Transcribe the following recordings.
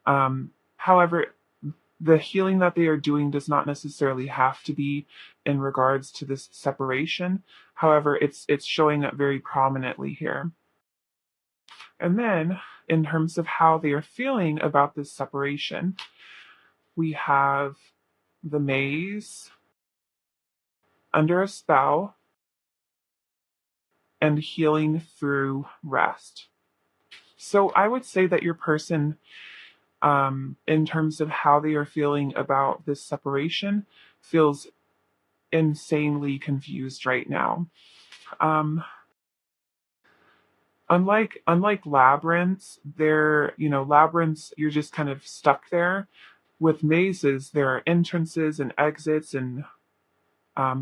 emotions. However, the healing that they are doing does not necessarily have to be in regards to this separation. However, it's showing up very prominently here. And then, in terms of how they are feeling about this separation, we have the maze, under a spell, and healing through rest. So I would say that your person, in terms of how they are feeling about this separation, feels insanely confused right now. Um, unlike labyrinths, labyrinths, you're just kind of stuck there. With mazes, there are entrances and exits and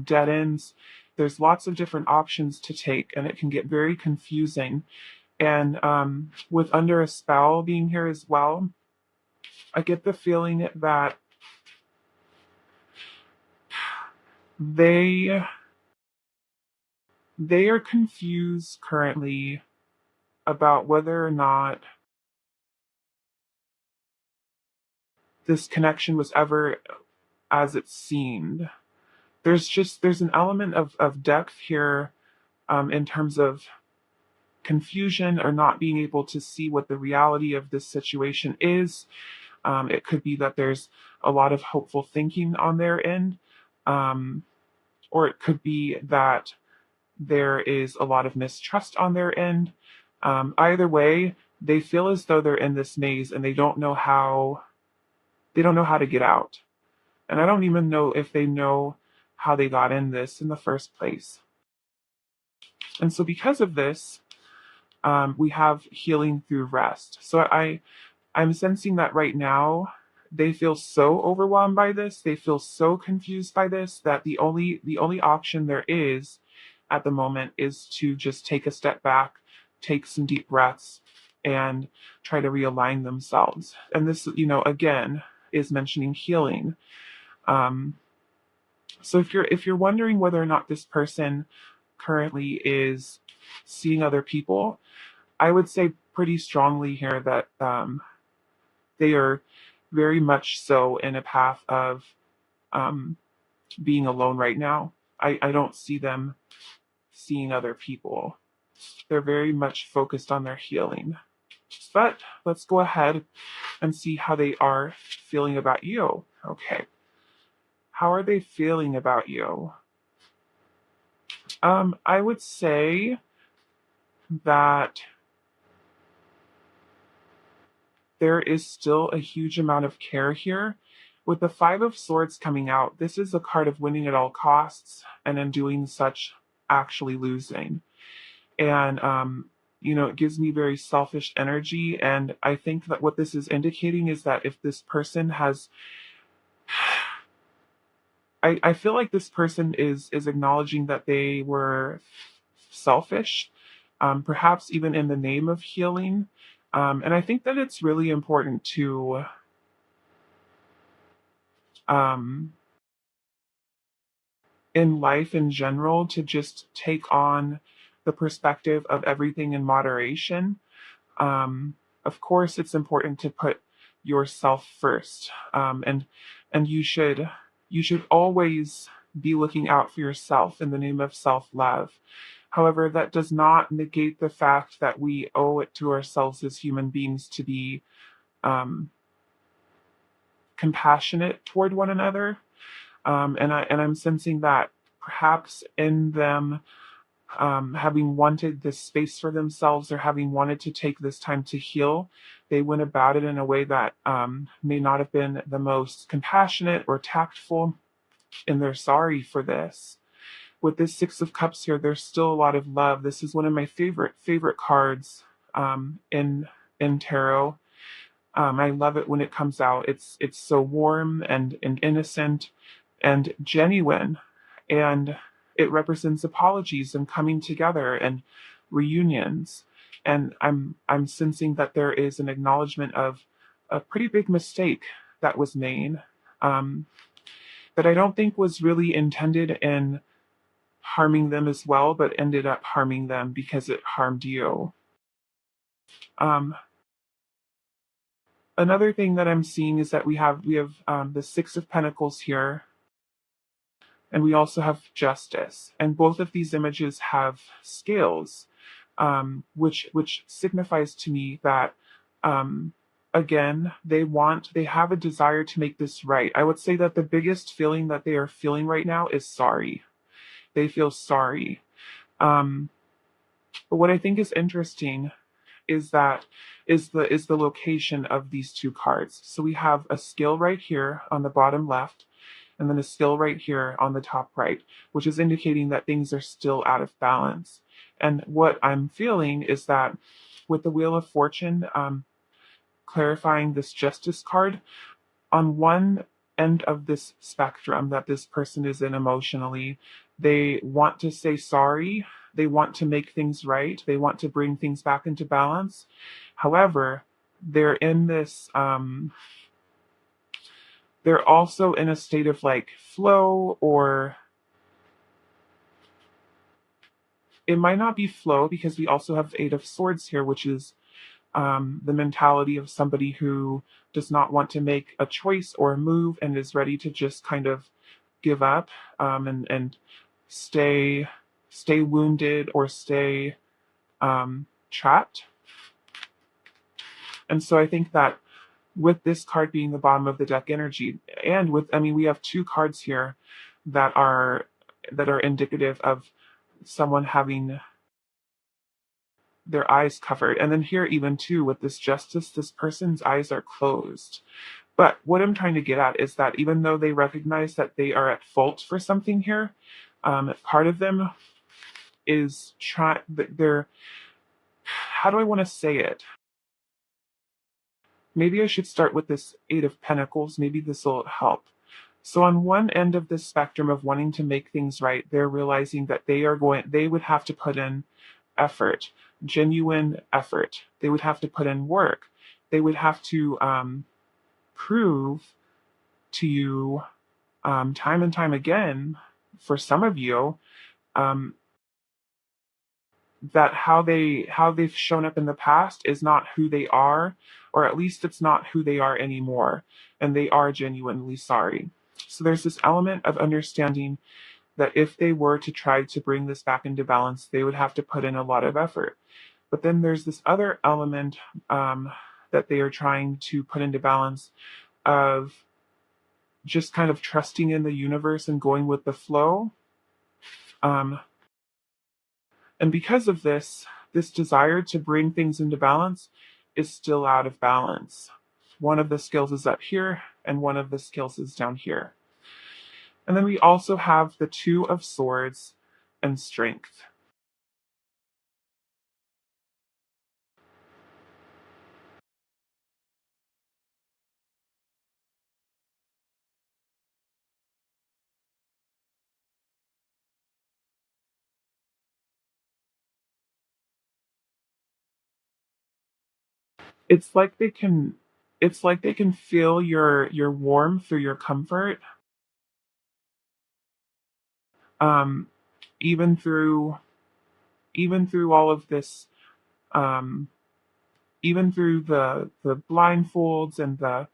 dead ends. There's lots of different options to take, and it can get very confusing. And with under a spell being here as well, I get the feeling that they they are confused currently about whether or not this connection was ever as it seemed. There's an element of depth here, in terms of confusion or not being able to see what the reality of this situation is. It could be that there's a lot of hopeful thinking on their end, um, or it could be that there is a lot of mistrust on their end. Either way, they feel as though they're in this maze and they don't know how to get out. And I don't even know if they know how they got in this in the first place. And so because of this, we have healing through rest. So I'm sensing that right now they feel so overwhelmed by this, they feel so confused by this, that the only option there is at the moment is to just take a step back, take some deep breaths, and try to realign themselves. And this, again, is mentioning healing. Um, so if you're wondering whether or not this person currently is seeing other people, I would say pretty strongly here that they are very much so in a path of um, being alone right now. I don't see them seeing other people. They're very much focused on their healing. But let's go ahead and see how they are feeling about you. Okay. How are they feeling about you? I would say that there is still a huge amount of care here. With the Five of Swords coming out, this is a card of winning at all costs, and in doing such, actually losing. And, it gives me very selfish energy. And I think that what this is indicating is that if this person has, I feel like this person is acknowledging that they were selfish, perhaps even in the name of healing. And I think that it's really important to, um, in life in general, to just take on the perspective of everything in moderation. Of course, it's important to put yourself first, and you should always be looking out for yourself in the name of self-love. However, that does not negate the fact that we owe it to ourselves as human beings to be um, compassionate toward one another. And I'm sensing that perhaps in them, having wanted this space for themselves or having wanted to take this time to heal, they went about it in a way that may not have been the most compassionate or tactful, and they're sorry for this. With this Six of Cups here, there's still a lot of love. This is one of my favorite cards in tarot. I love it when it comes out. It's so warm and innocent and genuine, and it represents apologies and coming together and reunions. And I'm sensing that there is an acknowledgement of a pretty big mistake that was made, um, that I don't think was really intended in harming them as well, but ended up harming them because it harmed you. Um, Another thing that I'm seeing is that we have the Six of Pentacles here, and we also have Justice, and both of these images have scales, which signifies to me that um, again they have a desire to make this right. I would say that the biggest feeling that they are feeling right now is sorry. They feel sorry. Um, but what I think is interesting is that is the location of these two cards. So we have a skill right here on the bottom left, and then a skill right here on the top right, which is indicating that things are still out of balance. And what I'm feeling is that with the Wheel of Fortune, clarifying this Justice card, on one end of this spectrum that this person is in emotionally, they want to say sorry, they want to make things right, they want to bring things back into balance. However, they're in this they're also in a state of like flow, or it might not be flow because we also have Eight of Swords here, which is the mentality of somebody who does not want to make a choice or a move and is ready to just kind of give up, and stay wounded or stay trapped. And so I think that with this card being the bottom of the deck energy, and with, I mean, we have two cards here that are indicative of someone having their eyes covered. And then here, even too, with this Justice, this person's eyes are closed. But what I'm trying to get at is that even though they recognize that they are at fault for something here, part of them is trying, they're, how do I want to say it? Maybe I should start with this Eight of Pentacles. Maybe this will help. So on one end of this spectrum of wanting to make things right, they're realizing that they would have to put in effort, genuine effort. They would have to put in work. They would have to prove to you time and time again, for some of you, um, that how they've shown up in the past is not who they are, or at least it's not who they are anymore, and they are genuinely sorry. So there's this element of understanding that if they were to try to bring this back into balance, they would have to put in a lot of effort. But then there's this other element that they are trying to put into balance of just kind of trusting in the universe and going with the flow. Um, and because of this desire to bring things into balance is still out of balance. One of the skills is up here, and one of the skills is down here. And then we also have the Two of Swords and Strength. It's like they can feel your warmth or your comfort, um, even through all of this, um, even through the blindfolds and the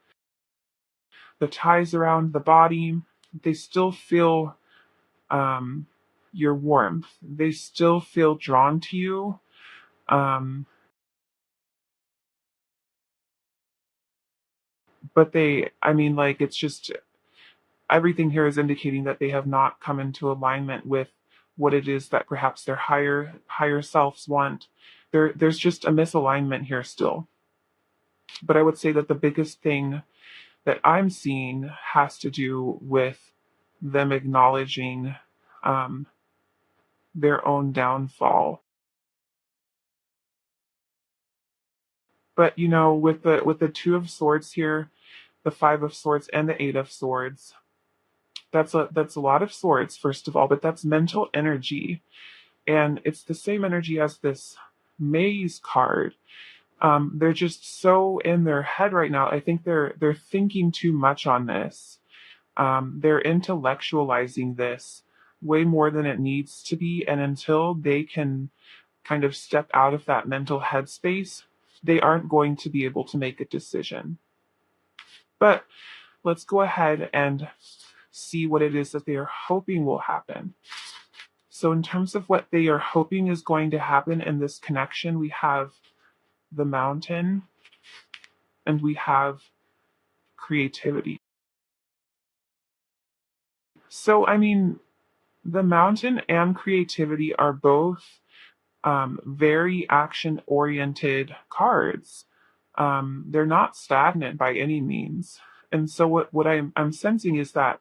ties around the body. They still feel um, your warmth. They still feel drawn to you. Um, but I mean, like, it's just everything here is indicating that they have not come into alignment with what it is that perhaps their higher selves want. There's just a misalignment here still. But I would say that the biggest thing that I'm seeing has to do with them acknowledging um, their own downfall. But you know, with the Two of Swords here, the Five of Swords, and the Eight of Swords, that's a lot of swords, first of all, but that's mental energy, and it's the same energy as this Maze card. They're just so in their head right now. I think they're thinking too much on this. They're intellectualizing this way more than it needs to be, and until they can kind of step out of that mental headspace, they aren't going to be able to make a decision. But let's go ahead and see what it is that they are hoping will happen. So, in terms of what they are hoping is going to happen in this connection, we have the mountain and we have creativity. So, I mean, the mountain and creativity are both very action oriented cards. They're not stagnant by any means. And so, what I'm sensing is that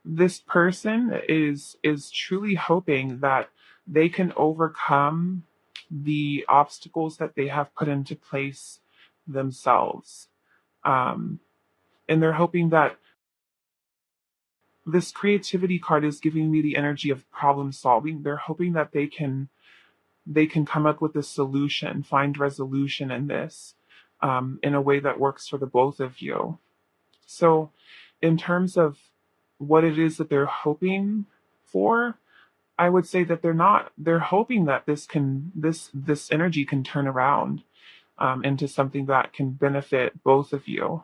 this person is truly hoping that they can overcome the obstacles that they have put into place themselves. Um, and they're hoping that this creativity card is giving me the energy of problem solving. They're hoping that they can come up with a solution, find resolution in this, in a way that works for the both of you. So, in terms of what it is that they're hoping for, I would say that they're hoping that this energy can turn around into something that can benefit both of you.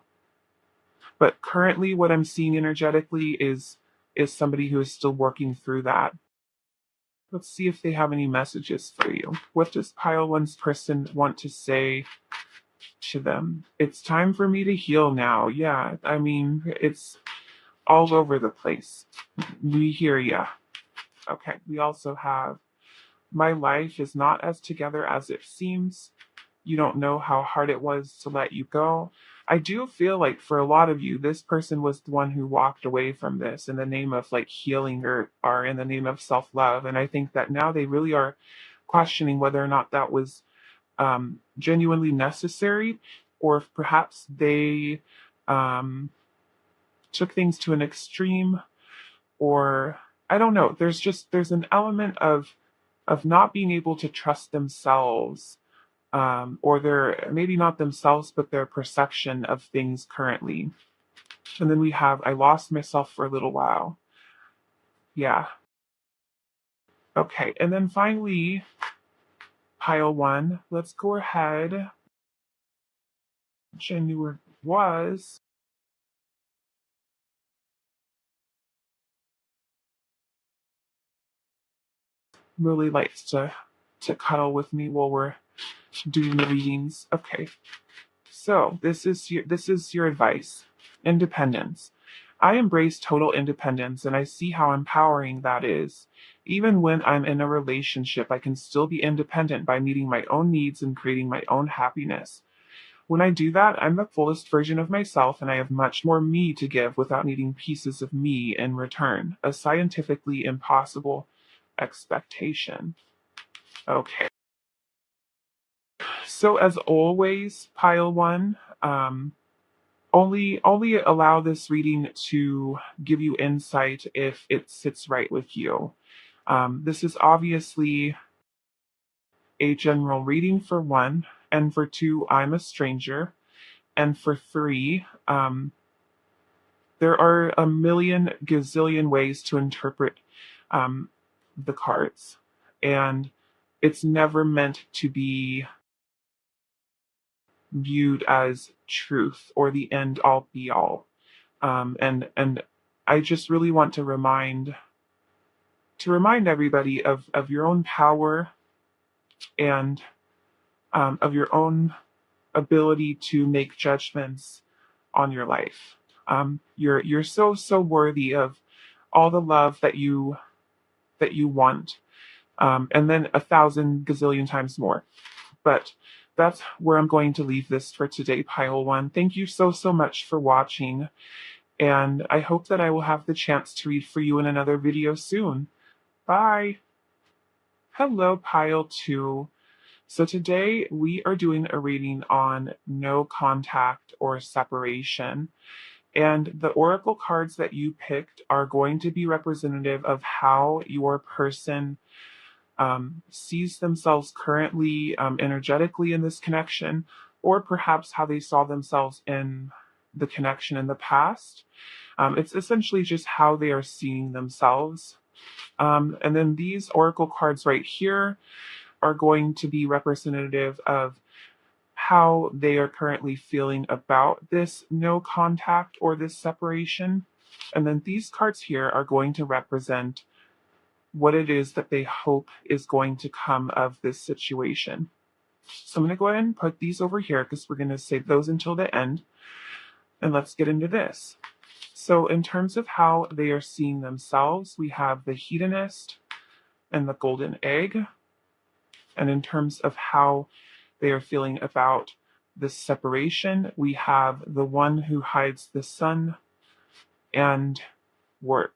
But currently, what I'm seeing energetically is somebody who is still working through that. Let's see if they have any messages for you. What does pile one's person want to say to them? It's time for me to heal now. Yeah, I mean, it's all over the place. We hear ya. Okay, we also have my life is not as together as it seems. You don't know how hard it was to let you go. I do feel like for a lot of you, this person was the one who walked away from this in the name of like healing or in the name of self love. And I think that now they really are questioning whether or not that was genuinely necessary, or if perhaps they um, took things to an extreme, or I don't know. There's an element of not being able to trust themselves, or their maybe not themselves, but their perception of things currently. And then we have I lost myself for a little while. Yeah. Okay. And then finally, pile one. Let's go ahead. January was really likes to cuddle with me while we're doing the readings. Okay. So this is your advice. Independence. I embrace total independence and I see how empowering that is. Even when I'm in a relationship, I can still be independent by meeting my own needs and creating my own happiness. When I do that, I'm the fullest version of myself and I have much more me to give without needing pieces of me in return. A scientifically impossible expectation. Okay. So as always, pile one, only allow this reading to give you insight if it sits right with you. This is obviously a general reading for one, and for two, I'm a stranger, and for three, there are a million gazillion ways to interpret um, the cards, and it's never meant to be viewed as truth or the end all be all. And I just really want to remind everybody of your own power and of your own ability to make judgments on your life. You're so worthy of all the love that you want, and then 1,000 gazillion times more. But that's where I'm going to leave this for today, pile one. Thank you so much for watching, and I hope that I will have the chance to read for you in another video soon. Bye. Hello, pile two. So today we are doing a reading on no contact or separation. And the oracle cards that you picked are going to be representative of how your person sees themselves currently, energetically in this connection, or perhaps how they saw themselves in the connection in the past. It's essentially just how they are seeing themselves. And then these oracle cards right here are going to be representative of how they are currently feeling about this no contact or this separation. And then these cards here are going to represent what it is that they hope is going to come of this situation. So I'm going to go ahead and put these over here because we're going to save those until the end. And let's get into this. So in terms of how they are seeing themselves, we have the hedonist and the golden egg. And in terms of how they are feeling about this separation, we have the one who hides the sun and work.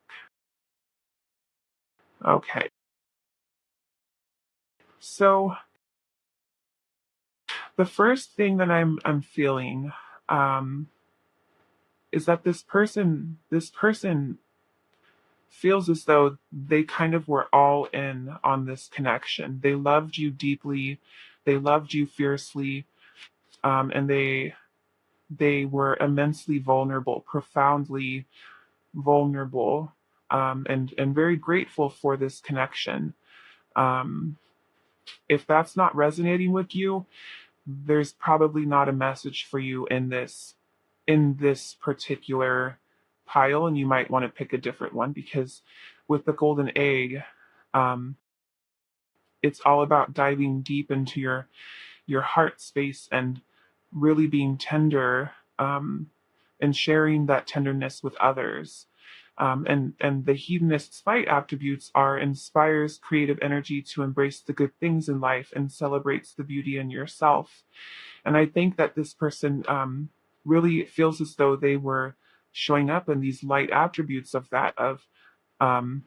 Okay. So the first thing that I'm feeling is that this person feels as though they kind of were all in on this connection. They loved you deeply, they loved you fiercely, and they were immensely vulnerable, profoundly vulnerable, and very grateful for this connection. Um, if that's not resonating with you, there's probably not a message for you in this particular pile, and you might want to pick a different one because with the golden egg, um, it's all about diving deep into your heart space and really being tender, and sharing that tenderness with others. And the hedonist's fight attributes are inspires creative energy to embrace the good things in life and celebrates the beauty in yourself. And I think that this person really feels as though they were showing up in these light attributes of that, of um,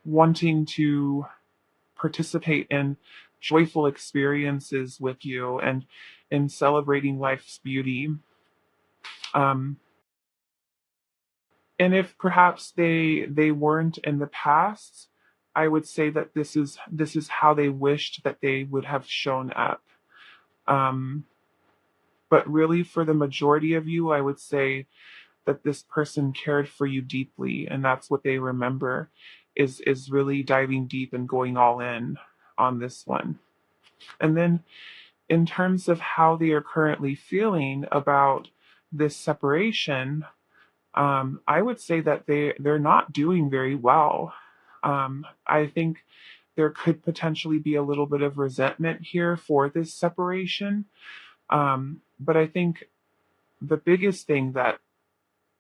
wanting to participate in joyful experiences with you and in celebrating life's beauty. Um, and if perhaps they weren't in the past, I would say that this is how they wished that they would have shown up. Um, but really, for the majority of you, I would say that this person cared for you deeply, and that's what they remember, is really diving deep and going all in on this one. And then in terms of how they are currently feeling about this separation, I would say that they're not doing very well. I think there could potentially be a little bit of resentment here for this separation. But I think the biggest thing that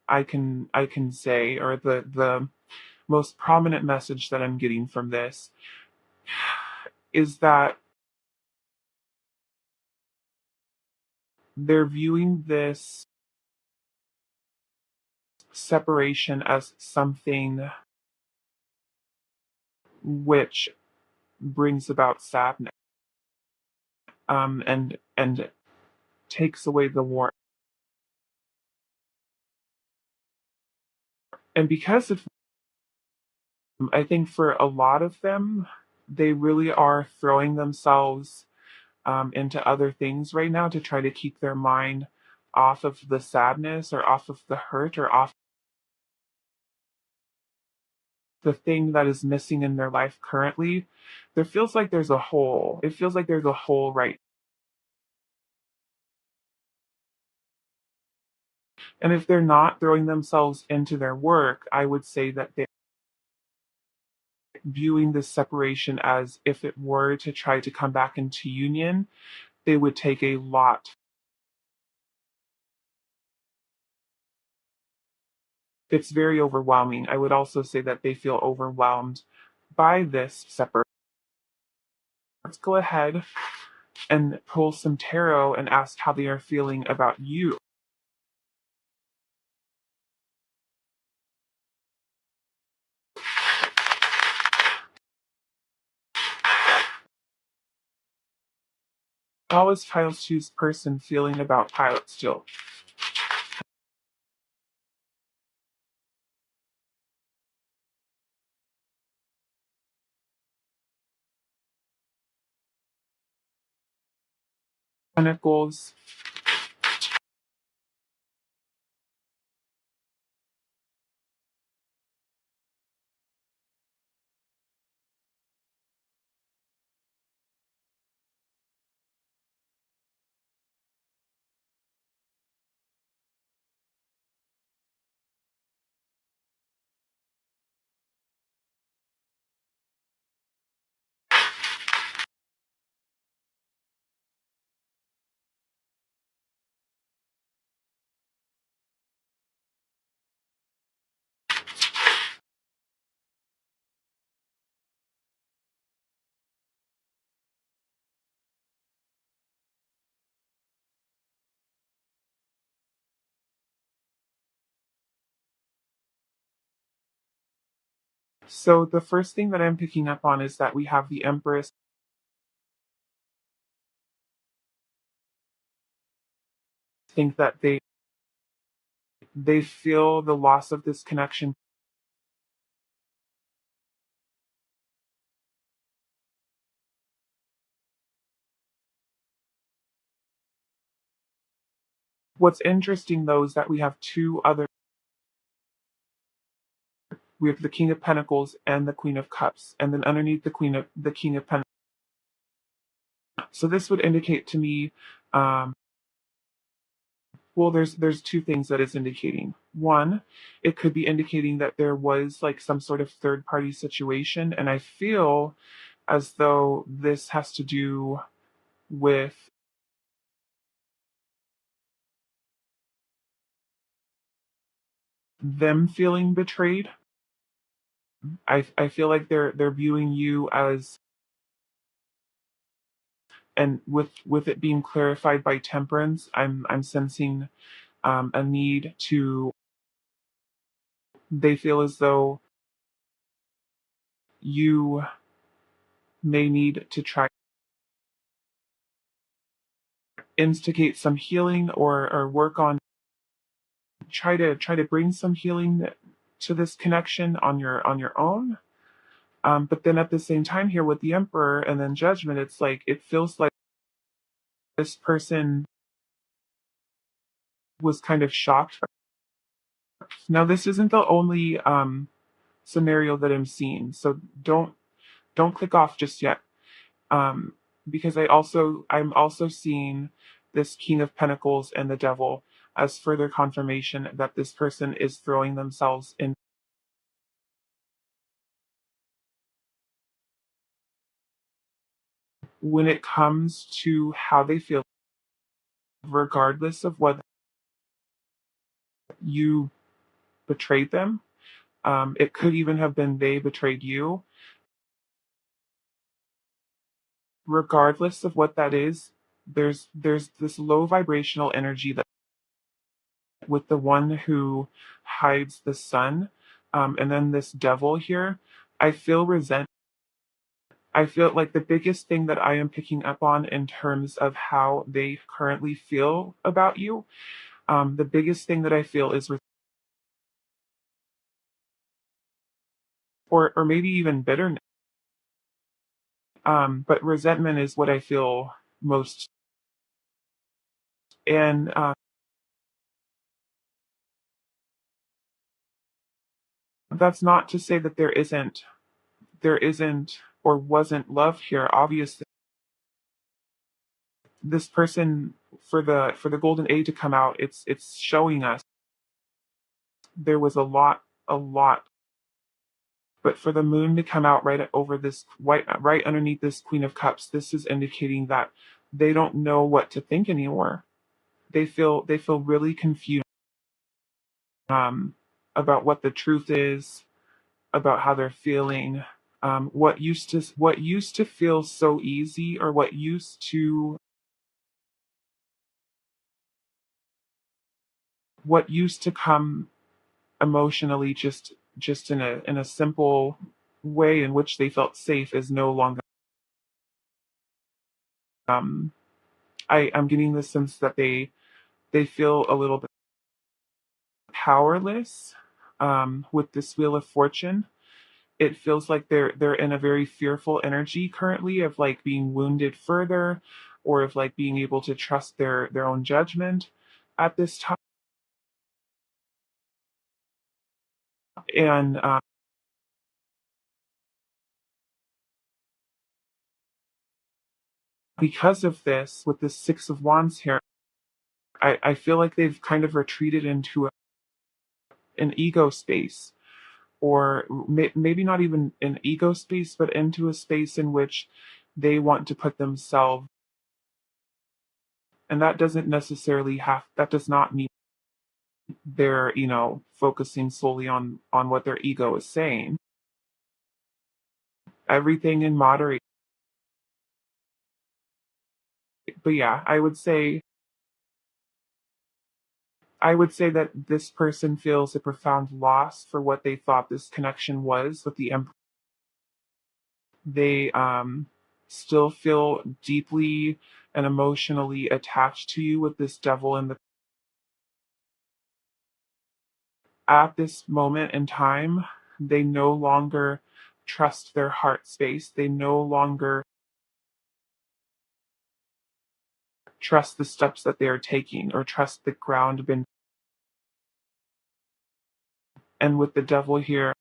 I can say, or the most prominent message that I'm getting from this, is that they're viewing this separation as something which brings about sadness, and takes away the warmth. And because of, I think for a lot of them, they really are throwing themselves into other things right now to try to keep their mind off of the sadness or off of the hurt or off the thing that is missing in their life currently. There feels like there's a hole. It feels like there's a hole, right? And if they're not throwing themselves into their work, I would say that they're viewing this separation as if it were to try to come back into union, they would take a lot. It's very overwhelming. I would also say that they feel overwhelmed by this separation. Let's go ahead and pull some tarot and ask how they are feeling about you. How is Pilot 2's person feeling about Pilot still? Pentacles, So the first thing that I'm picking up on is that we have the Empress. Think that they feel the loss of this connection. What's interesting though is that we have the King of Pentacles and the Queen of Cups, and then underneath the King of Pentacles. So this would indicate to me, well, there's two things that it's indicating. One, it could be indicating that there was like some sort of third party situation, and I feel as though this has to do with them feeling betrayed. I feel like they're viewing you as, and with it being clarified by Temperance, I'm sensing a need to. They feel as though you may need to try instigate some healing or work on try to bring some healing to this connection on your own. But then at the same time here with the Emperor and then Judgment, it's like it feels like this person was kind of shocked. Now this isn't the only scenario that I'm seeing, so don't click off just yet. Um, because I'm also seeing this King of Pentacles and the Devil as further confirmation that this person is throwing themselves in when it comes to how they feel, regardless of whether you betrayed them. It could even have been they betrayed you. Regardless of what that is, there's this low vibrational energy that with the one who hides the sun, and then this devil here. I feel resent. I feel like the biggest thing that I am picking up on in terms of how they currently feel about you, the biggest thing that I feel is, or maybe even bitterness. But resentment is what I feel most. And that's not to say that there isn't or wasn't love here. Obviously, this person for the golden age to come out, it's showing us there was a lot. But for the moon to come out right over this white, right underneath this Queen of Cups, this is indicating that they don't know what to think anymore. They feel really confused um, about what the truth is, about how they're feeling. What used to feel so easy, or what used to come emotionally just in a simple way in which they felt safe is no longer. Um, I'm getting the sense that they feel a little bit powerless with this Wheel of Fortune. It feels like they're in a very fearful energy currently of like being wounded further, or of like being able to trust their own judgment at this time. And because of this, with the Six of Wands here, I feel like they've kind of retreated into an ego space, or maybe not even an ego space, but into a space in which they want to put themselves. And that does not mean they're, focusing solely on what their ego is saying. Everything in moderate. But yeah, I would say I would say that this person feels a profound loss for what they thought this connection was with the Emperor. They still feel deeply and emotionally attached to you with this devil in the at this moment in time. They no longer trust their heart space. They no longer trust the steps that they are taking or trust the ground been. And with the devil here,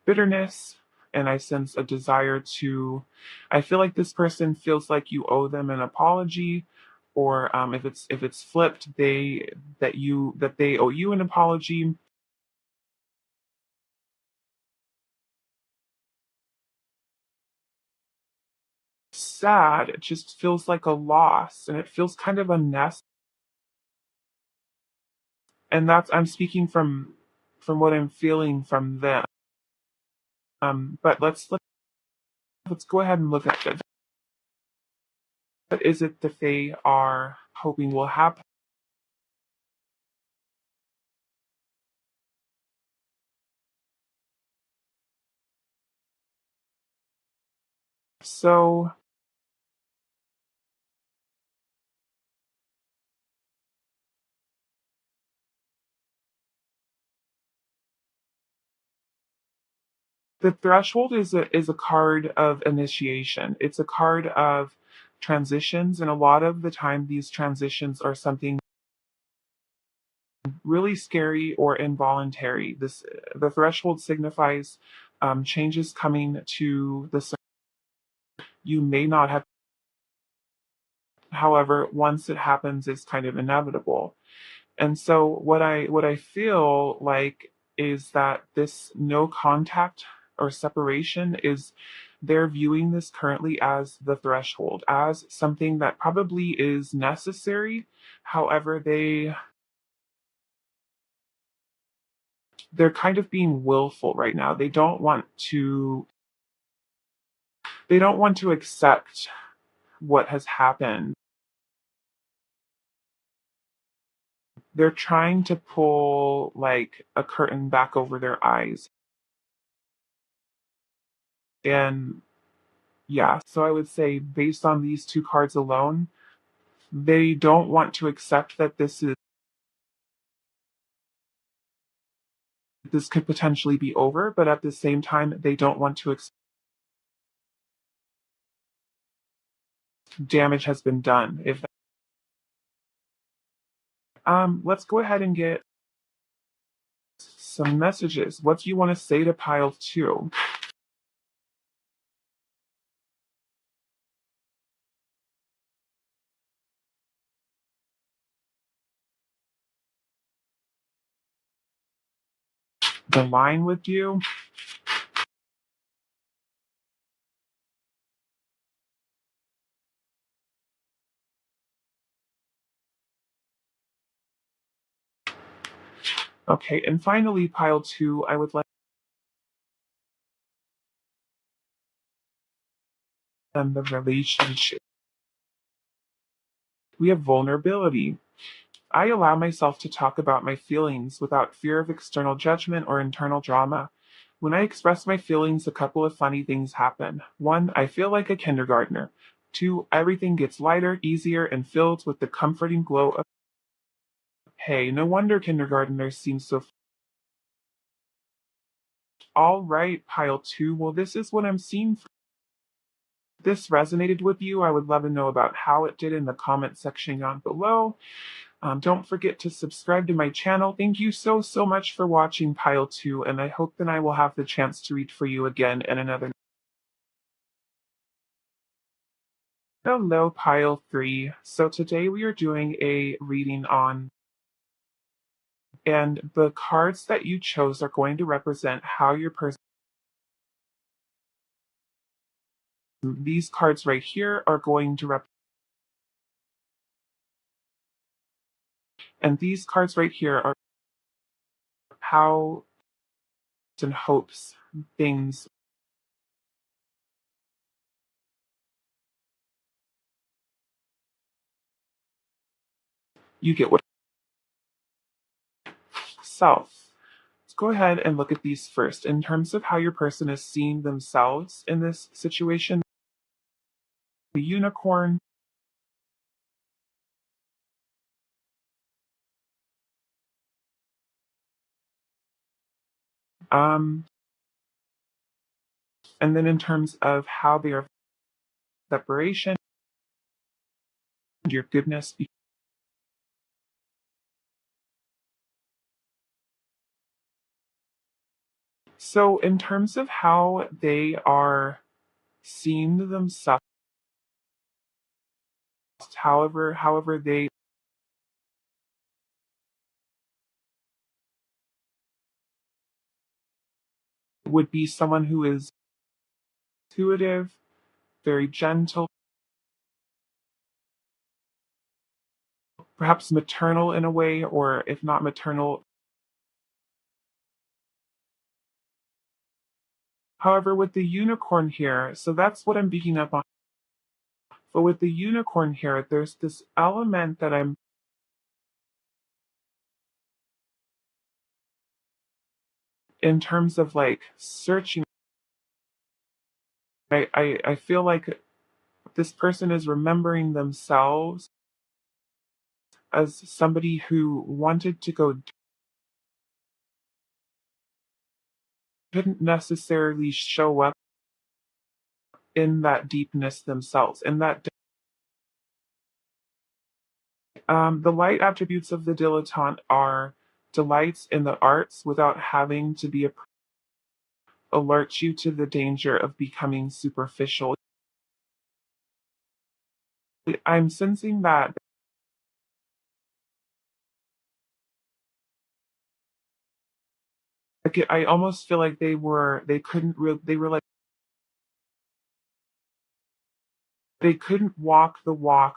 bitterness, and I sense a desire to. I feel like this person feels like you owe them an apology, or if it's flipped, that they owe you an apology. Sad. It just feels like a loss, and it feels kind of unnecessary. And that's I'm speaking from what I'm feeling from them. But let's go ahead and look at it. What is it that they are hoping will happen? So the threshold is a card of initiation. It's a card of transitions, and a lot of the time these transitions are something really scary or involuntary. This the threshold signifies changes coming to the. You may not have. However, once it happens, it's kind of inevitable. And so what I feel like is that this no contact or separation is they're viewing this currently as the threshold, as something that probably is necessary. However, they're kind of being willful right now. They don't want to accept what has happened. They're trying to pull like a curtain back over their eyes. And yeah, so I would say based on these two cards alone, they don't want to accept that this could potentially be over, but at the same time, they don't want to accept damage has been done. If let's go ahead and get some messages. What do you want to say to pile two? The line with you? Okay, and finally, pile two, I would like them the relationship. We have vulnerability. I allow myself to talk about my feelings without fear of external judgment or internal drama. When I express my feelings, a couple of funny things happen. One, I feel like a kindergartner. Two, everything gets lighter, easier, and filled with the comforting glow of hey, no wonder kindergartners seem so. All right, pile two. Well, this is what I'm seeing. If this resonated with you, I would love to know about how it did in the comment section down below. Don't forget to subscribe to my channel. Thank you so much for watching Pile 2, and I hope that I will have the chance to read for you again in another. Hello, Pile 3. So today we are doing a reading on, and the cards that you chose are going to represent how your person. These cards right here are going to and these cards right here are how and hopes things you get what themselves. Let's go ahead and look at these first. In terms of how your person is seeing themselves in this situation, the unicorn, um, and then in terms of how they are separation, your goodness. So in terms of how they are seeing themselves, however they would be someone who is intuitive, very gentle, perhaps maternal in a way, or if not maternal. However, with the unicorn here, so that's what I'm picking up on. But with the unicorn here, there's this element that I'm in terms of like searching. I feel like this person is remembering themselves as somebody who wanted to go, couldn't necessarily show up in that deepness themselves. And that the light attributes of the dilettante are delights in the arts without having to be alert you to the danger of becoming superficial. I'm sensing that like I almost feel like they couldn't they were like they couldn't walk the walk.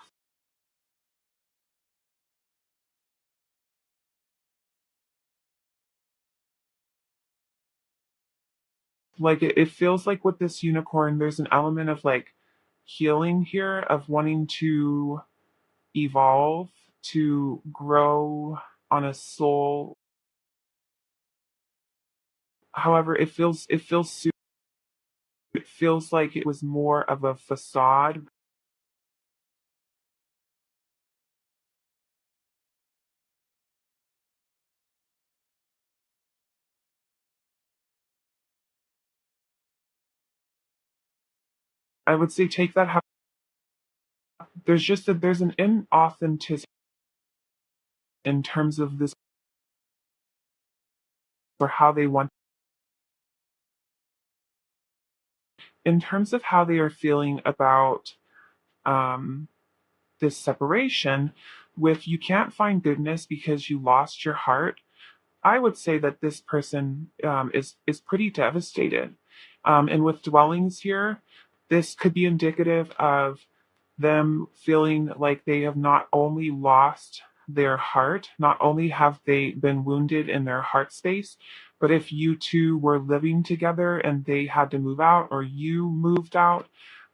Like it feels like with this unicorn, there's an element of like healing here, of wanting to evolve, to grow on a soul. However, it feels like it was more of a facade. I would say take that. There's just that there's an inauthenticity in terms of this or how they want, in terms of how they are feeling about um, this separation. With you can't find goodness because you lost your heart. I would say that this person is pretty devastated. And with dwellings here, this could be indicative of them feeling like they have not only lost their heart, not only have they been wounded in their heart space, but if you two were living together and they had to move out or you moved out,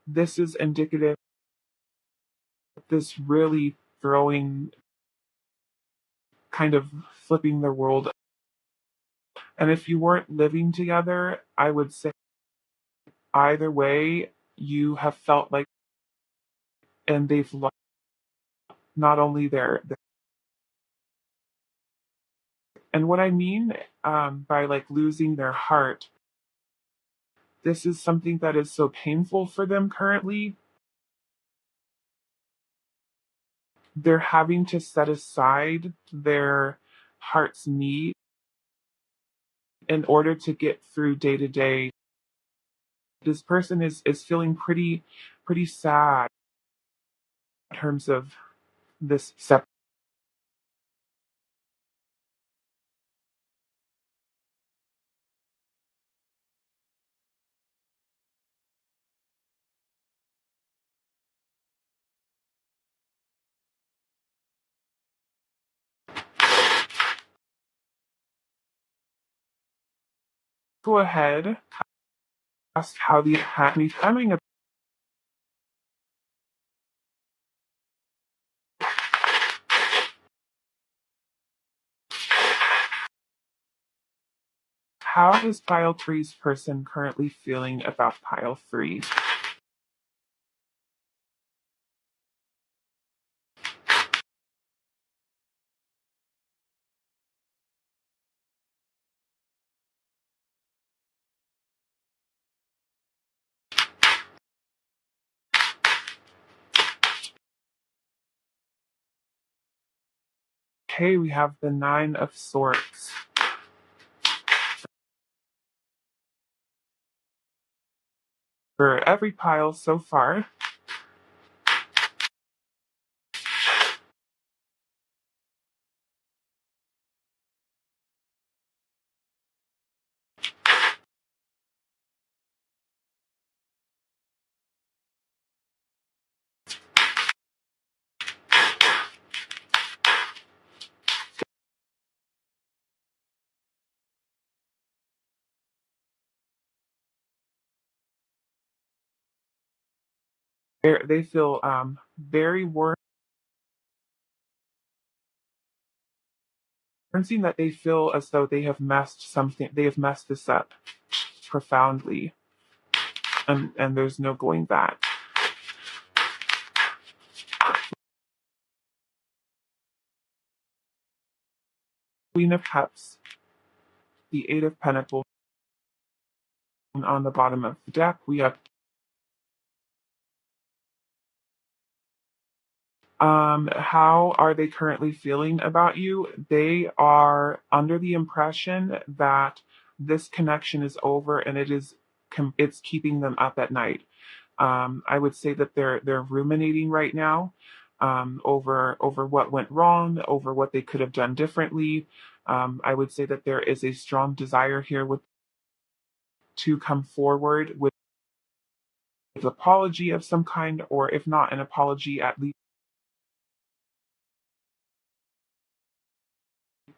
this is indicative of this really throwing, kind of flipping the world. And if you weren't living together, I would say either way, you have felt like, and they've lost not only and what I mean by like losing their heart, this is something that is so painful for them currently. They're having to set aside their heart's need in order to get through day to day. This person is feeling pretty sad in terms of this step. Go ahead, ask how the academy coming. How is pile three's person currently feeling about pile three? Okay, we have the Nine of Swords. For every pile so far, they feel very worried, that they feel as though they have messed this up profoundly, and there's no going back. Queen of Cups, the Eight of Pentacles. On the bottom of the deck, we have how are they currently feeling about you? They are under the impression that this connection is over and it's keeping them up at night. I would say that they're ruminating right now, over what went wrong, over what they could have done differently. I would say that there is a strong desire here to come forward with an apology of some kind, or if not an apology, at least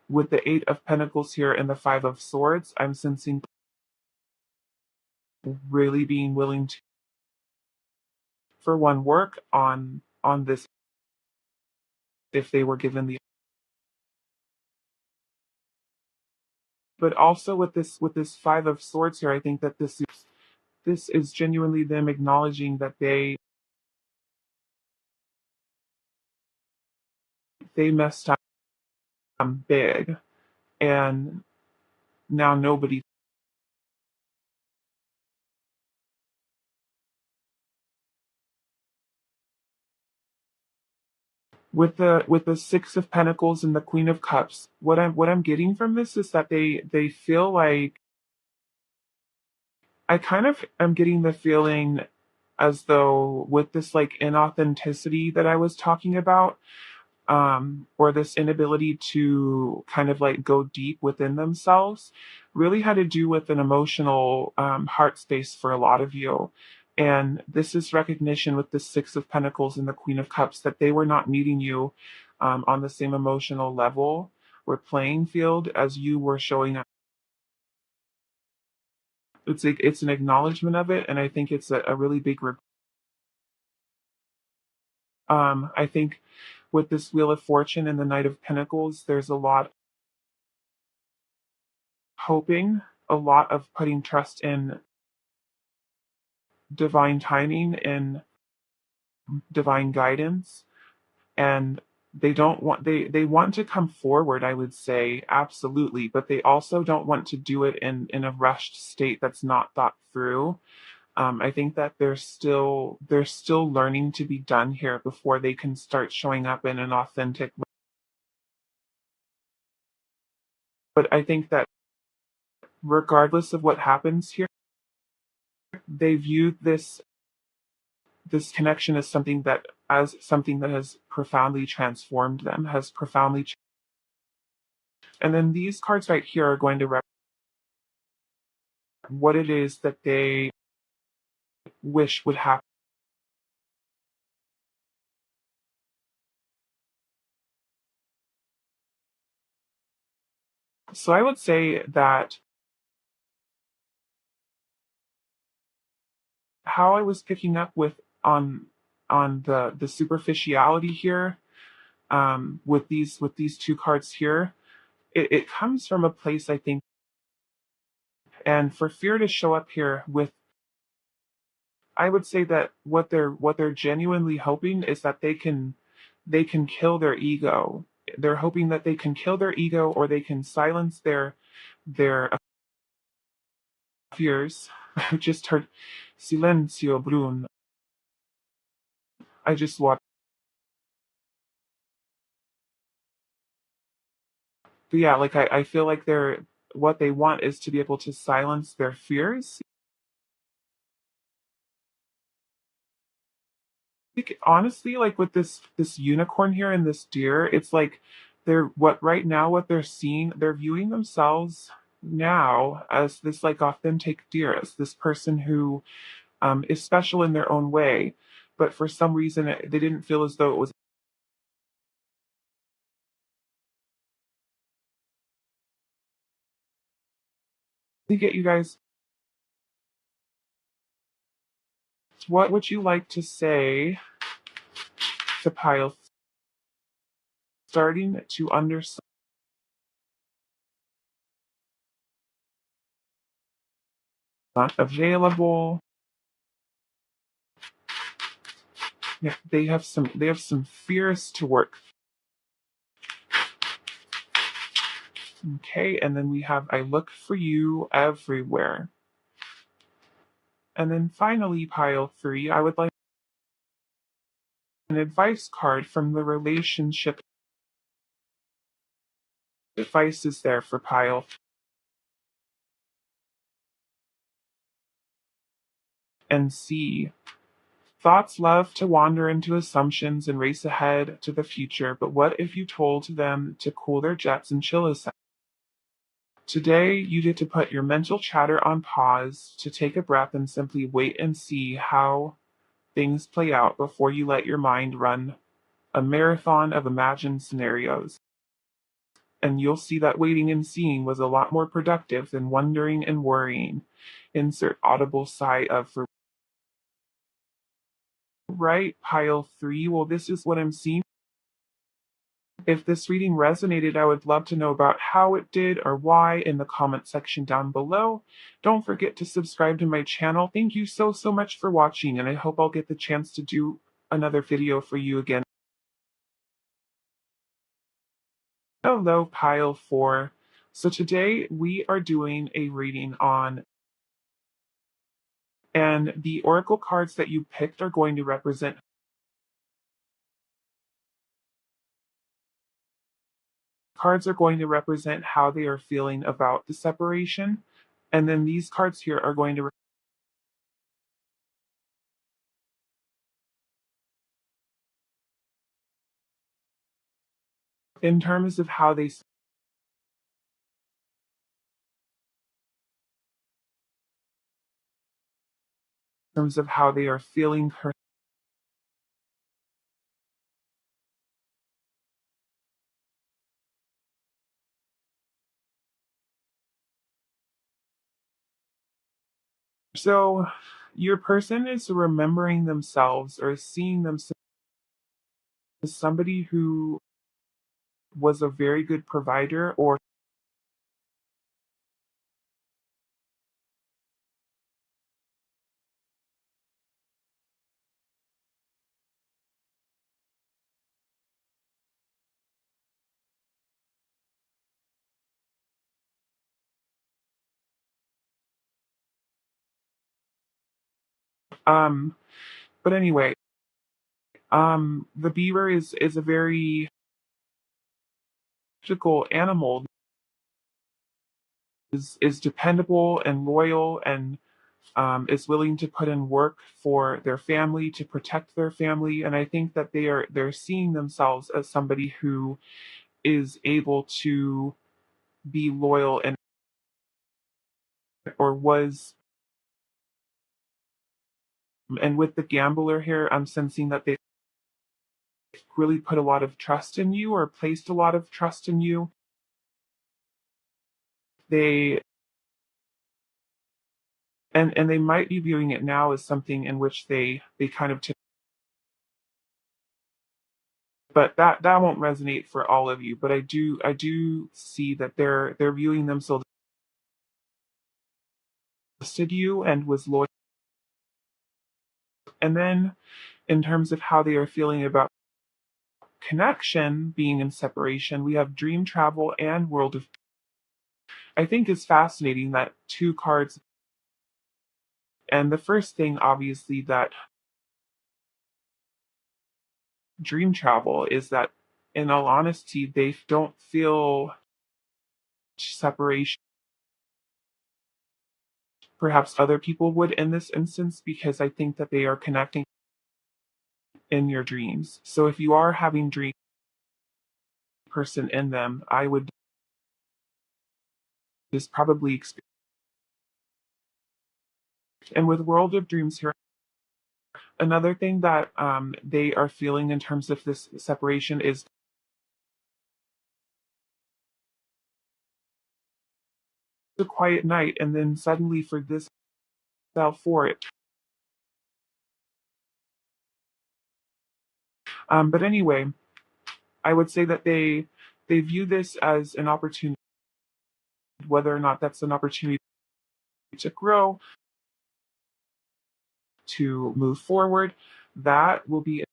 with the Eight of Pentacles here and the Five of Swords. I'm sensing really being willing to, for one, work on this if they were given the, but also with this Five of Swords here, I think that this is genuinely them acknowledging that they messed up big, and now nobody. With the Six of Pentacles and the Queen of Cups, what I'm getting from this is that they feel like, I kind of am getting the feeling as though with this like inauthenticity that I was talking about, or this inability to kind of like go deep within themselves, really had to do with an emotional heart space for a lot of you. And this is recognition with the Six of Pentacles and the Queen of Cups that they were not meeting you on the same emotional level or playing field as you were showing up. It's an acknowledgement of it, and I think it's a really big. I think with this Wheel of Fortune and the Knight of Pentacles, there's a lot hoping, a lot of putting trust in divine timing and divine guidance, and they want to come forward, I would say, absolutely, but they also don't want to do it in a rushed state that's not thought through. I think that there's still learning to be done here before they can start showing up in an authentic way. But I think that regardless of what happens here, they view this connection as something that has profoundly transformed them, has profoundly. And then these cards right here are going to represent what it is that they wish would happen. So I would say that how I was picking up on the superficiality here, with these two cards here, it comes from a place, I think, And for fear to show up here with, I would say that what they're genuinely hoping is that they can kill their ego. They're hoping that they can kill their ego, or they can silence their fears. I just heard silencio brun. I just watched. But yeah, like I feel like they're what they want is to be able to silence their fears. Like, honestly, like with this unicorn here and this deer, it's like they're what right now what they're seeing, they're viewing themselves now as this like authentic deer, as this person who is special in their own way. But for some reason, they didn't feel as though it was to get you guys. What would you like to say to Pile, starting to understand, not available? Yeah, they have some fears to work. Okay, and then we have I look for you everywhere. And then finally, pile 3, I would like an advice card from the relationship. Advice is there for pile and C. Thoughts love to wander into assumptions and race ahead to the future, but what if you told them to cool their jets and chill a sec? Today, you get to put your mental chatter on pause, to take a breath and simply wait and see how things play out before you let your mind run a marathon of imagined scenarios. And you'll see that waiting and seeing was a lot more productive than wondering and worrying. Insert audible sigh of for right, pile 3. Well, this is what I'm seeing. If this reading resonated, I would love to know about how it did or why in the comment section down below. Don't forget to subscribe to my channel. Thank you so much for watching, and I hope I'll get the chance to do another video for you again. Hello, pile 4. So today we are doing a reading on, and the oracle cards that you picked are going to represent, cards are going to represent how they are feeling about the separation. And then these cards here are going to, in terms of how they, in terms of how they are feeling her. So your person is remembering themselves or seeing themselves as somebody who was a very good provider, or um but anyway, the beaver is a very practical animal, is dependable and loyal, and is willing to put in work for their family, to protect their family. And I think that they're seeing themselves as somebody who is able to be loyal, or was. And with the gambler here, I'm sensing that they really put a lot of trust in you, or placed a lot of trust in you. They and they might be viewing it now as something in which they kind of took, but that won't resonate for all of you. But I do see that they're viewing themselves trusted you and was loyal. And then in terms of how they are feeling about connection being in separation, we have dream travel and world of. I think it's fascinating that two cards. And the first thing, obviously, that dream travel is that, in all honesty, they don't feel separation. Perhaps other people would in this instance, because I think that they are connecting in your dreams. So if you are having dream person in them, I would just probably experience. And with World of Dreams here, another thing that they are feeling in terms of this separation is the quiet night, and then suddenly for this fell for it. But anyway, I would say that they view this as an opportunity, whether or not that's an opportunity to grow, to move forward. That will be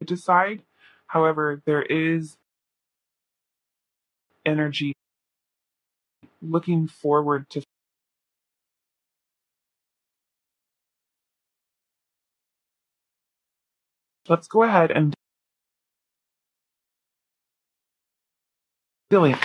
decide. However, there is energy looking forward to. Let's go ahead and feeling.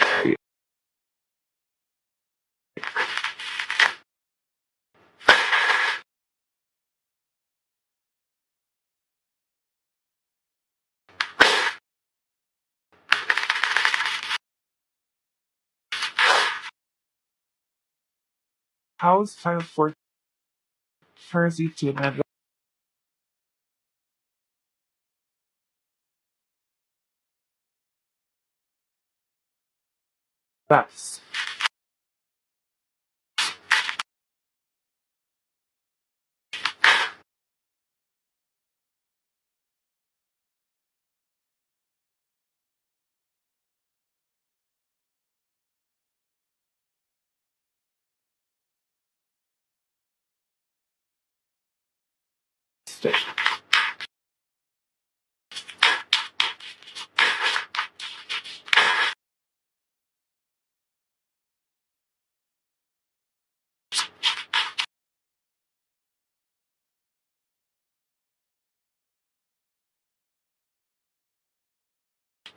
How's file for Jersey to best?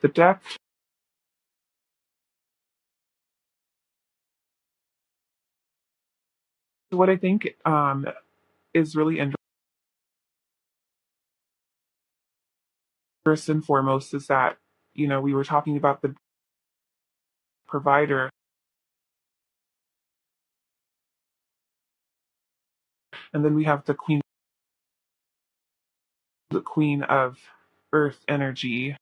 The deck. What I think is really interesting, first and foremost, is that we were talking about the provider, and then we have the queen of Earth energy,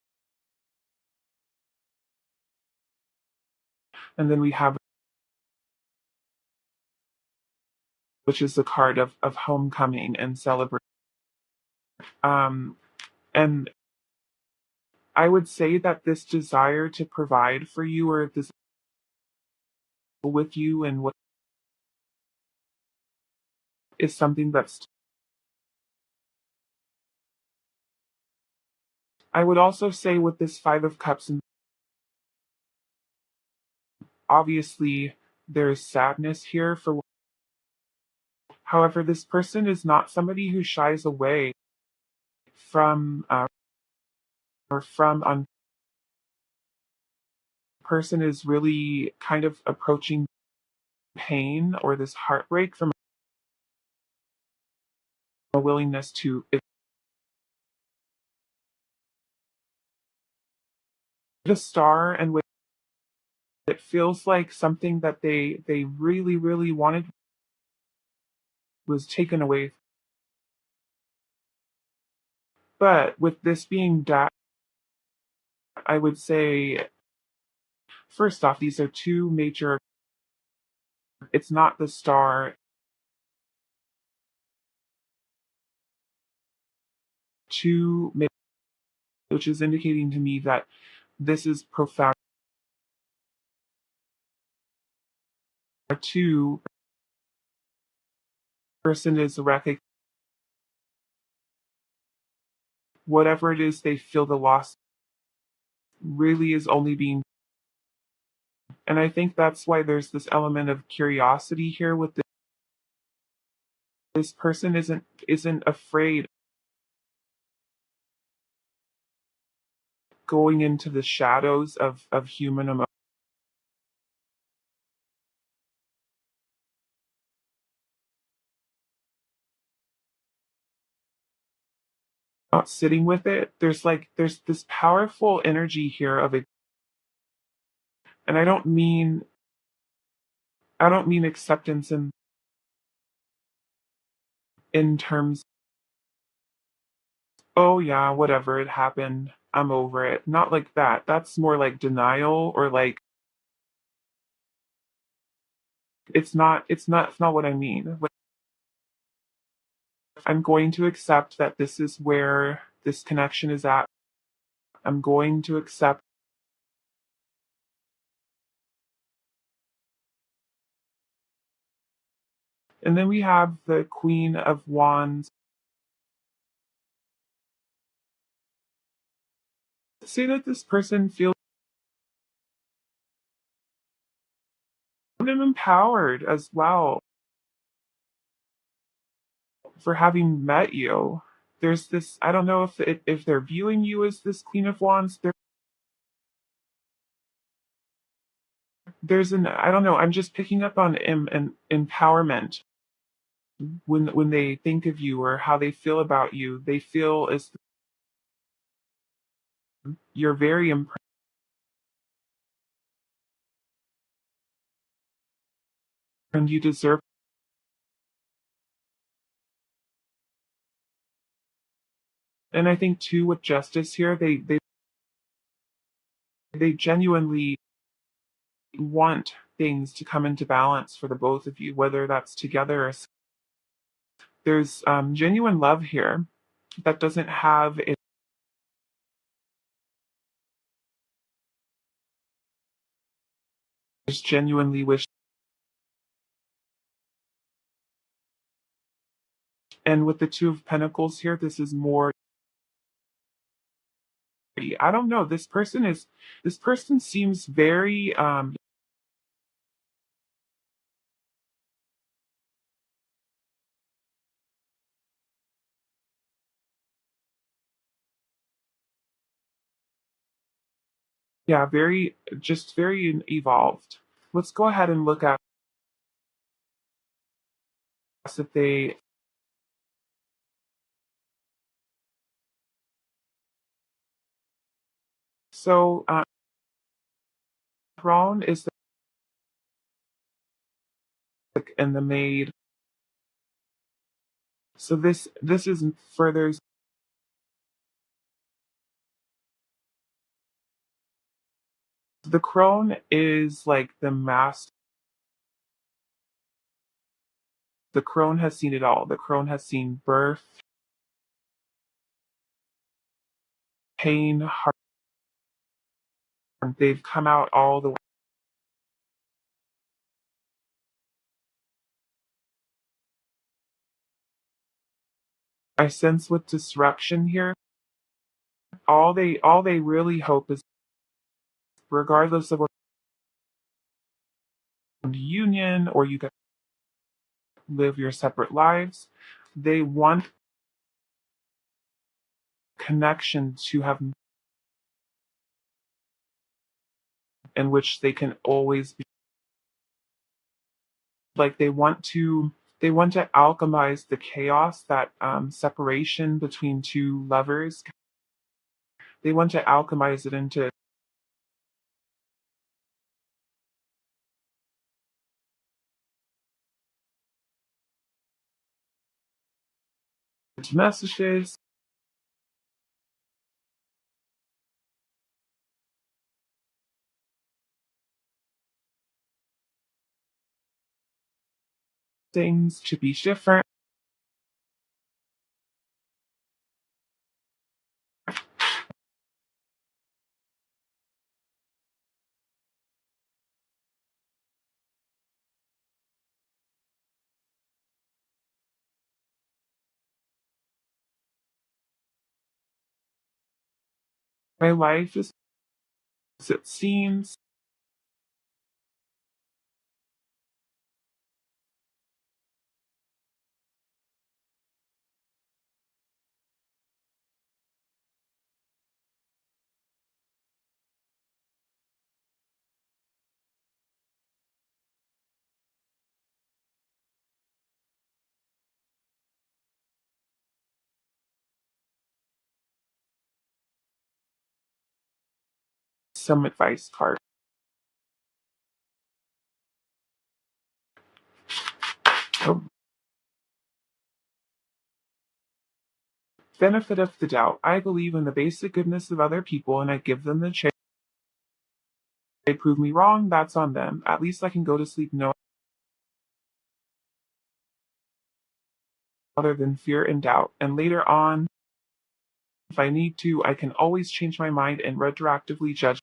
and then we have, which is the card of homecoming and celebration. Um, and I would say that this desire to provide for you, or this with you, and what is something that's. I would also say with this Five of Cups, and obviously there's sadness here for. However, this person is not somebody who shies away from or from on. Person is really kind of approaching pain or this heartbreak from a willingness to. The star, and with it feels like something that they really really wanted was taken away. But with this being that, I would say, first off, these are two major. It's not the star. Two, which is indicating to me that this is profound. Two, person is whatever it is they feel the loss really is only being, and I think that's why there's this element of curiosity here with this person isn't afraid going into the shadows of human emotion, not sitting with it. There's this powerful energy here of it, and I don't mean acceptance in terms, oh yeah, whatever, it happened, I'm over it. Not like that. That's more like denial, or like it's not what I mean. Like, I'm going to accept that this is where this connection is at. I'm going to accept. And then we have the Queen of Wands. Say that this person feels empowered as well for having met you. There's this, I don't know if they're viewing you as this Queen of Wands. There's an, I don't know, I'm just picking up on an empowerment when they think of you or how they feel about you. They feel as you're very impressed and you deserve. And I think too with justice here, they genuinely want things to come into balance for the both of you, whether that's together or there's genuine love here that doesn't have it. There's genuinely wish, and with the Two of Pentacles here, this is more. I don't know. This person seems very yeah, very just very evolved. Let's go ahead and look at if they. So throne is and the maid. So this is further. The crone is like the master. The crone has seen it all. The crone has seen birth, pain, heart. They've come out all the way. I sense with disruption here, all they really hope is, regardless of what union or you can live your separate lives, they want connection to have in which they can always be, like they want to alchemize the chaos that separation between two lovers. They want to alchemize it into messages, things to be different. My life is as it seems. Some advice card. Oh, benefit of the doubt. I believe in the basic goodness of other people and I give them the chance. If they prove me wrong, that's on them. At least I can go to sleep knowing other than fear and doubt. And later on, if I need to, I can always change my mind and retroactively judge.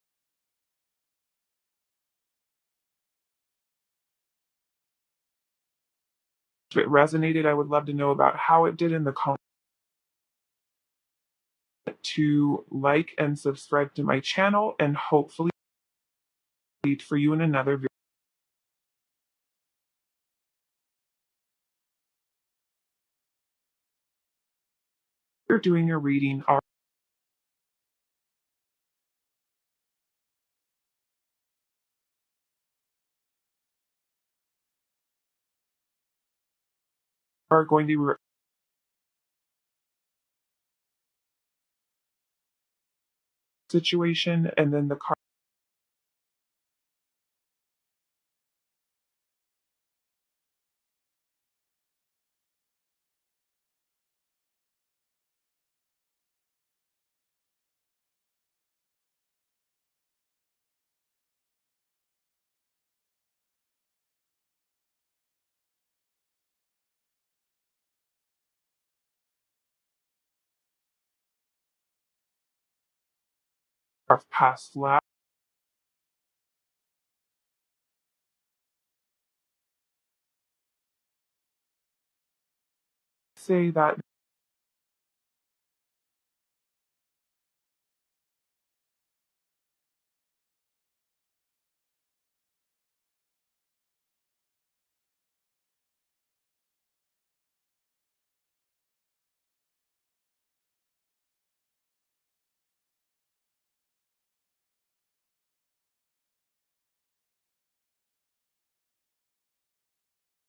If it resonated, I would love to know about how it did in the comments. To like and subscribe to my channel and hopefully meet for you in another video. You're doing a reading are going to situation and then the card. Of past life. Say that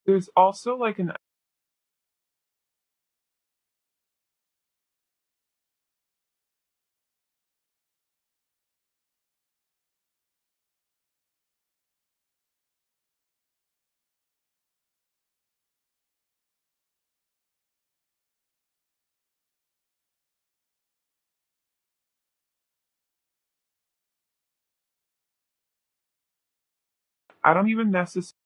there's also like an I don't even necessarily,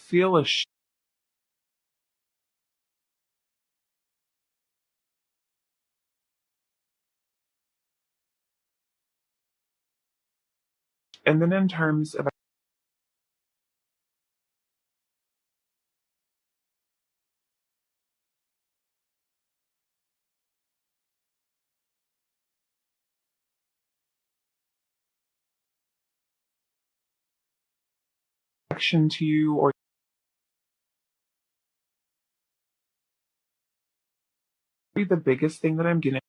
feel a and then in terms of action to you or the biggest thing that I'm getting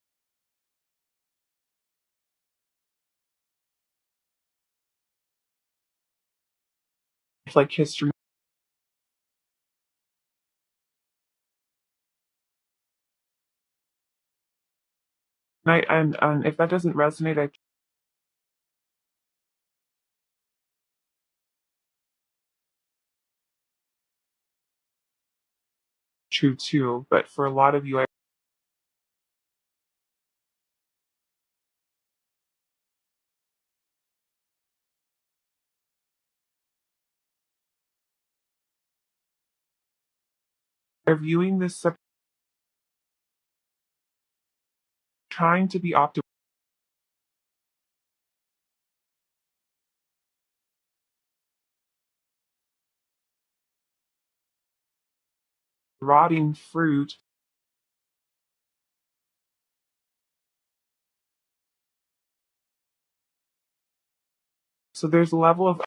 like history. And if that doesn't resonate, I true too, but for a lot of you, are viewing this trying to be optimal, rotting fruit. So there's a level of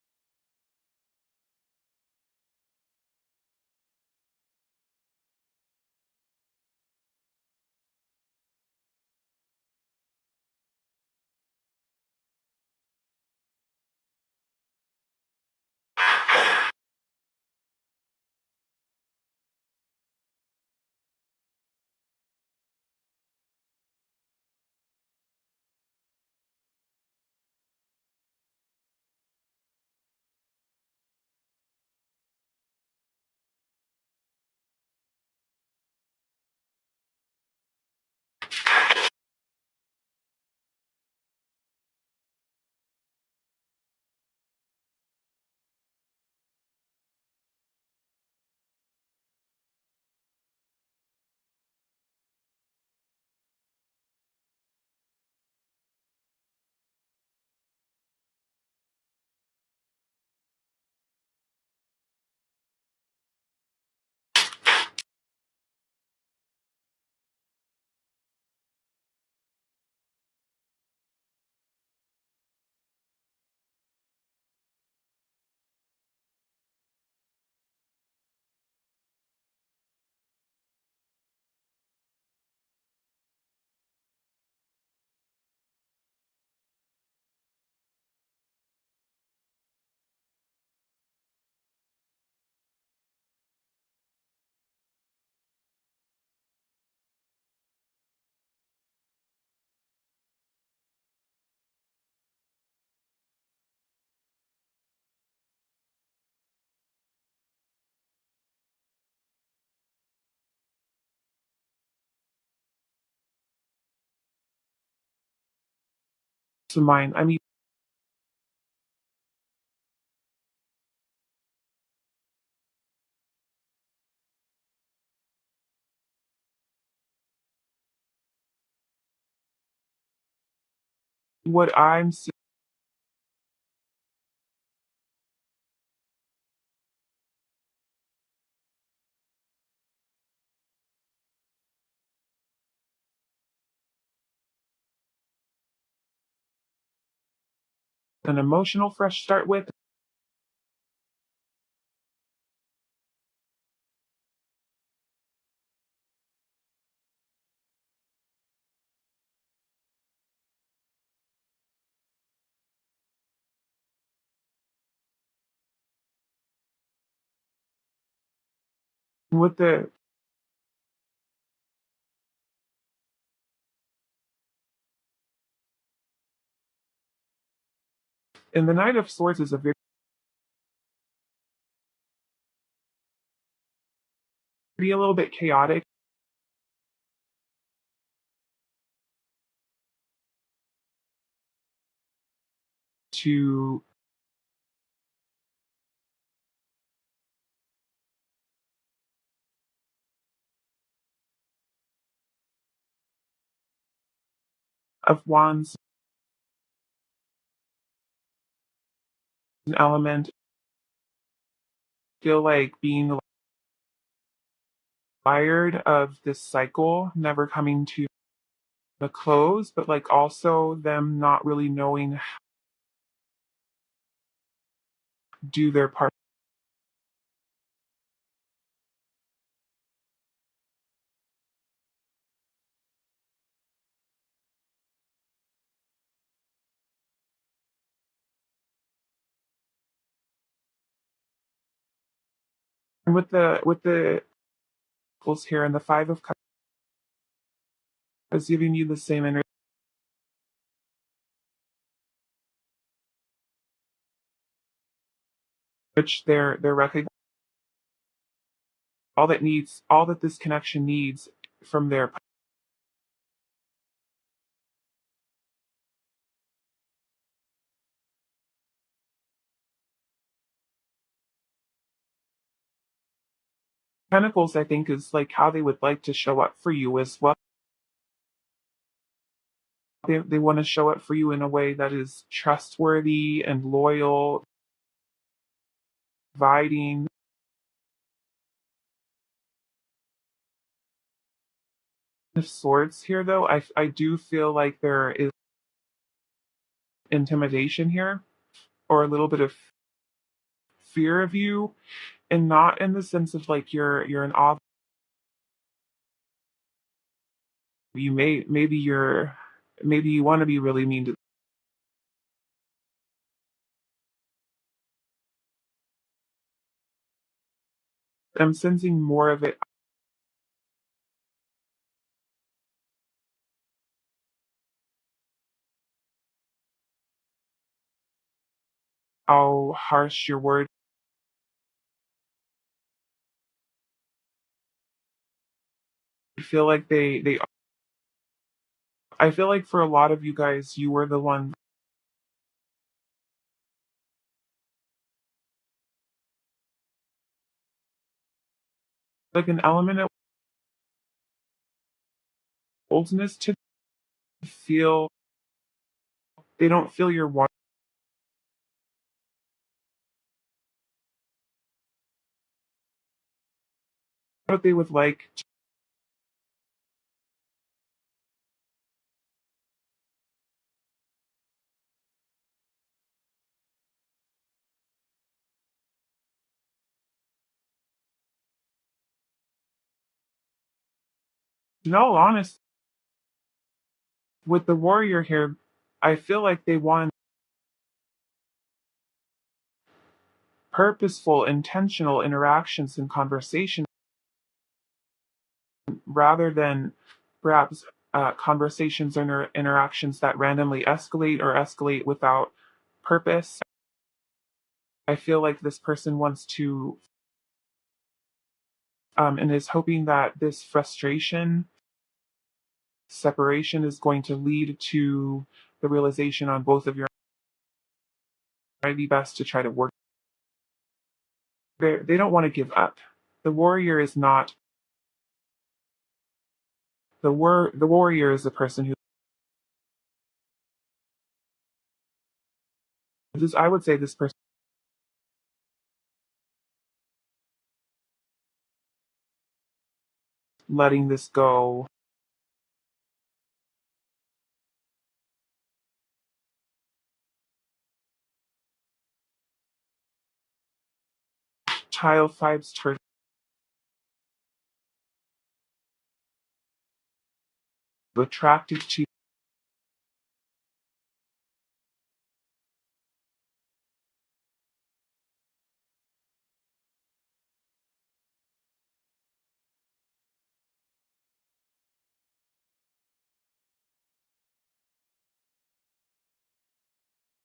to mine. I mean, what I'm an emotional fresh start with. With the and the Knight of Swords is a a little bit chaotic to of Wands an element. Feel like being tired of this cycle never coming to a close, but like also them not really knowing how to do their part. And with the Pentacles here and the Five of Cups is giving you the same energy, which they're recognizing all that this connection needs from their Pentacles, I think, is like how they would like to show up for you as well. They want to show up for you in a way that is trustworthy and loyal, providing. Of Swords here, though, I do feel like there is intimidation here, or a little bit of fear of you, and not in the sense of like you're an ob. Maybe you want to be really mean to. I'm sensing more of it. How harsh your words. I feel like they. I feel like for a lot of you guys, you were the one, like an element of boldness to feel. They don't feel your want, but they would like. No, honest, with the warrior here, I feel like they want purposeful, intentional interactions and conversation rather than perhaps conversations or interactions that randomly escalate or escalate without purpose. I feel like this person wants to and is hoping that this frustration, separation is going to lead to the realization on both of your might be best to try to work. They don't want to give up. The warrior is not the warrior is the person who this I would say this person letting this go. Child vibes towards attracted to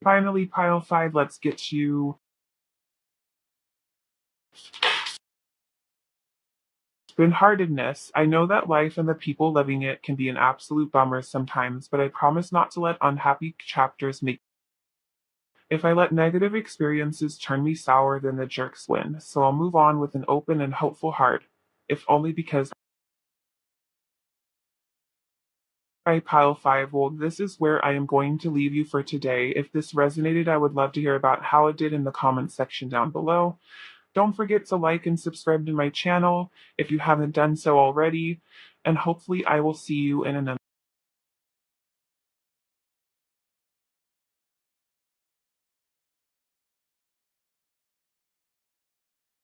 finally pile five, let's get you spin-heartedness. I know that life and the people living it can be an absolute bummer sometimes, but I promise not to let unhappy chapters make. If I let negative experiences turn me sour, then the jerks win. So I'll move on with an open and hopeful heart, if only because I pile five. Well, this is where I am going to leave you for today. If this resonated, I would love to hear about how it did in the comments section down below. Don't forget to like and subscribe to my channel if you haven't done so already, and hopefully I will see you in another